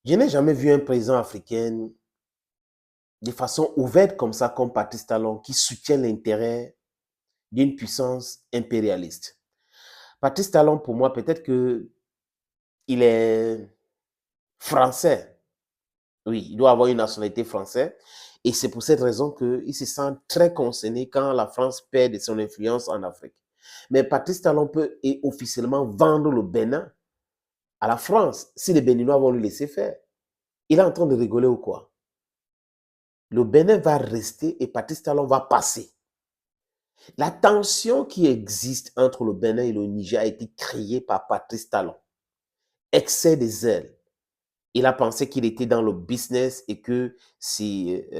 Je n'ai jamais vu un président africain de façon ouverte comme ça, comme Patrice Talon, qui soutient l'intérêt d'une puissance impérialiste. Patrice Talon, pour moi, peut-être que il est français. Oui, il doit avoir une nationalité française. Et c'est pour cette raison qu'il se sent très concerné quand la France perd de son influence en Afrique. Mais Patrice Talon peut officiellement vendre le Bénin à la France si les Béninois vont lui laisser faire. Il est en train de rigoler ou quoi? Le Bénin va rester et Patrice Talon va passer. La tension qui existe entre le Bénin et le Niger a été créée par Patrice Talon. Excès des ailes. Il a pensé qu'il était dans le business et que c'est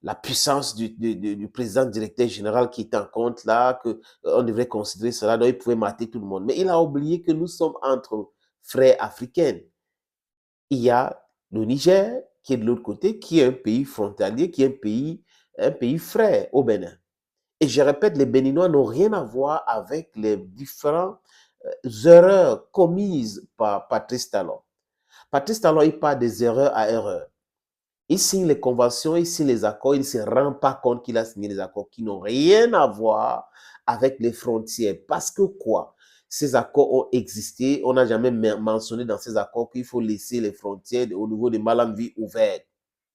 la puissance du président directeur général qui est en compte là, qu'on devrait considérer cela, donc il pouvait mater tout le monde. Mais il a oublié que nous sommes entre frères africains. Il y a le Niger qui est de l'autre côté, qui est un pays frontalier, qui est un pays frère au Bénin. Et je répète, les Béninois n'ont rien à voir avec les différentes erreurs commises par Patrice Talon. Patrice Talon, il part des erreurs à erreurs. Il signe les conventions, il signe les accords, il ne se rend pas compte qu'il a signé des accords qui n'ont rien à voir avec les frontières. Parce que quoi? Ces accords ont existé, on n'a jamais mentionné dans ces accords qu'il faut laisser les frontières au niveau de Malamvi ouvertes.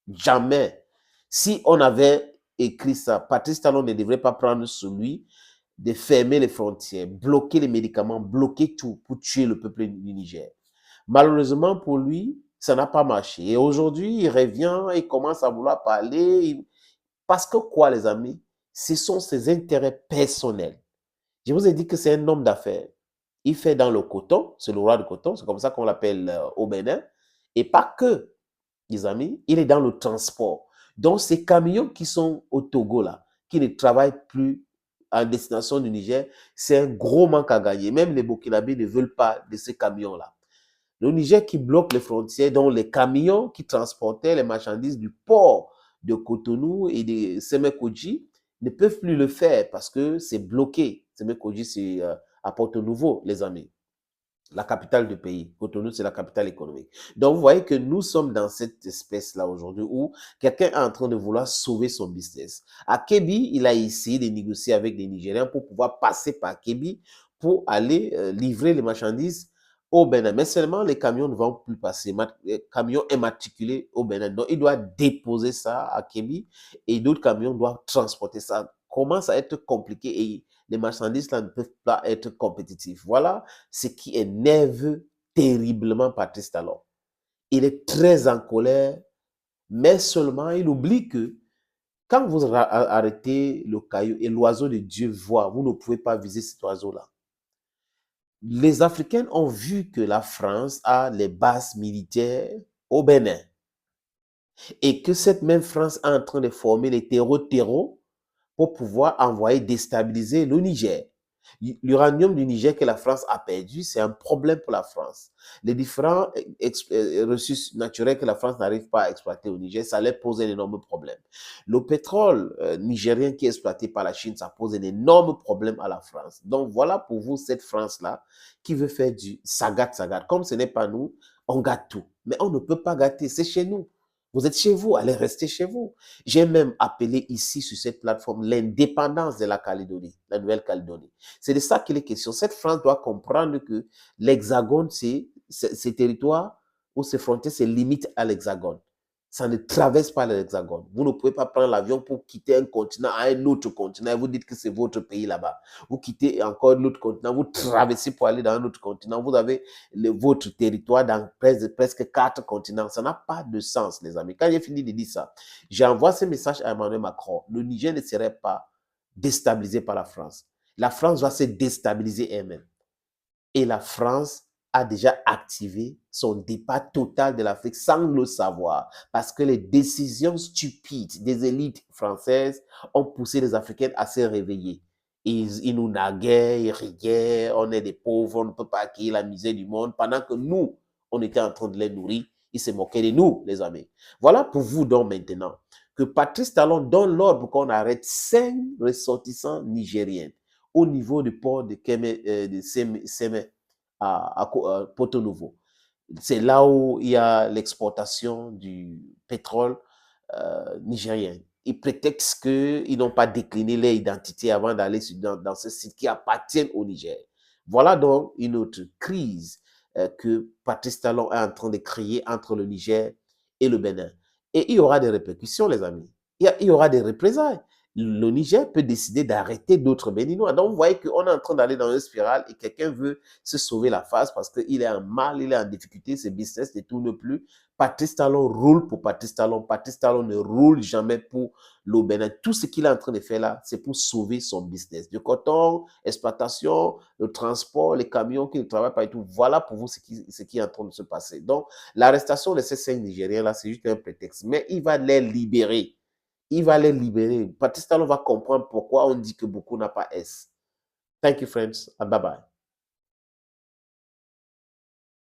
Jamais. Si on avait écrit ça, Patrice Talon ne devrait pas prendre sur lui de fermer les frontières, bloquer les médicaments, bloquer tout pour tuer le peuple du Niger. Malheureusement pour lui, ça n'a pas marché. Et aujourd'hui, il revient, il commence à vouloir parler. Parce que quoi, les amis? Ce sont ses intérêts personnels. Je vous ai dit que c'est un homme d'affaires. Il fait dans le coton, c'est le roi du coton, c'est comme ça qu'on l'appelle au Bénin. Et pas que, les amis, il est dans le transport. Donc, ces camions qui sont au Togo, là, qui ne travaillent plus en destination du Niger, c'est un gros manque à gagner. Même les Burkinabés ne veulent pas de ces camions-là. Le Niger qui bloque les frontières, dont les camions qui transportaient les marchandises du port de Cotonou et de Semekoji ne peuvent plus le faire parce que c'est bloqué. Semekoji, c'est à Porto-Nouveau, les amis, la capitale du pays. Cotonou, c'est la capitale économique. Donc, vous voyez que nous sommes dans cette espèce-là aujourd'hui où quelqu'un est en train de vouloir sauver son business. À Kébi, il a essayé de négocier avec les Nigériens pour pouvoir passer par Kébi pour aller livrer les marchandises au Bénin. Mais seulement les camions ne vont plus passer. Les camions immatriculés au Bénin. Donc, il doit déposer ça à Kébi et d'autres camions doivent transporter ça. Commence à être compliqué et les marchandises là ne peuvent pas être compétitifs. Voilà ce qui énerve terriblement Patrice Talon. Il est très en colère, mais seulement il oublie que quand vous arrêtez le caillou et l'oiseau de Dieu voit, vous ne pouvez pas viser cet oiseau-là. Les Africains ont vu que la France a les bases militaires au Bénin et que cette même France est en train de former les terreaux pour pouvoir envoyer déstabiliser le Niger. L'uranium du Niger que la France a perdu, c'est un problème pour la France. Les différents ressources naturelles que la France n'arrive pas à exploiter au Niger, ça leur pose un énorme problème. Le pétrole nigérien qui est exploité par la Chine, ça pose un énorme problème à la France. Donc voilà pour vous cette France-là qui veut faire du sagat. Comme ce n'est pas nous, on gâte tout. Mais on ne peut pas gâter, c'est chez nous. Vous êtes chez vous, allez rester chez vous. J'ai même appelé ici sur cette plateforme l'indépendance de la Calédonie, la Nouvelle-Calédonie. C'est de ça qu'il est question. Cette France doit comprendre que l'Hexagone, ces territoires ou ces frontières, c'est limite à l'Hexagone. Ça ne traverse pas l'Hexagone. Vous ne pouvez pas prendre l'avion pour quitter un continent à un autre continent et vous dites que c'est votre pays là-bas. Vous quittez encore l'autre continent, vous traversez pour aller dans un autre continent. Vous avez votre territoire dans presque 4 continents. Ça n'a pas de sens, les amis. Quand j'ai fini de dire ça, j'envoie ce message à Emmanuel Macron. Le Niger ne serait pas déstabilisé par la France. La France va se déstabiliser elle-même. Et la France a déjà activé son départ total de l'Afrique sans le savoir, parce que les décisions stupides des élites françaises ont poussé les Africains à se réveiller. Ils nous naguaient, ils riaient, on est des pauvres, on ne peut pas accueillir la misère du monde, pendant que nous, on était en train de les nourrir. Ils se moquaient de nous, les amis. Voilà pour vous donc maintenant que Patrice Talon donne l'ordre pour qu'on arrête 5 ressortissants nigériens au niveau du port de Sémé à Porto Novo. C'est là où il y a l'exportation du pétrole nigérien. Ils prétextent qu'ils n'ont pas décliné leur identité avant d'aller dans ce site qui appartient au Niger. Voilà donc une autre crise que Patrice Talon est en train de créer entre le Niger et le Bénin. Et il y aura des répercussions, les amis. Il y aura des représailles. Le Niger peut décider d'arrêter d'autres Béninois. Donc, vous voyez qu'on est en train d'aller dans une spirale et quelqu'un veut se sauver la face parce qu'il est en mal, il est en difficulté, ses business ne tournent plus. Patrice Talon roule pour Patrice Talon. Patrice Talon ne roule jamais pour le Bénin. Tout ce qu'il est en train de faire là, c'est pour sauver son business. Du coton, exploitation, le transport, les camions qui ne travaillent pas et tout. Voilà pour vous ce qui est en train de se passer. Donc, l'arrestation de ces 5 Nigériens là, c'est juste un prétexte. Mais il va les libérer. Il va les libérer. Patrice Talon va comprendre pourquoi on dit que beaucoup n'a pas S. Thank you, friends, and bye-bye.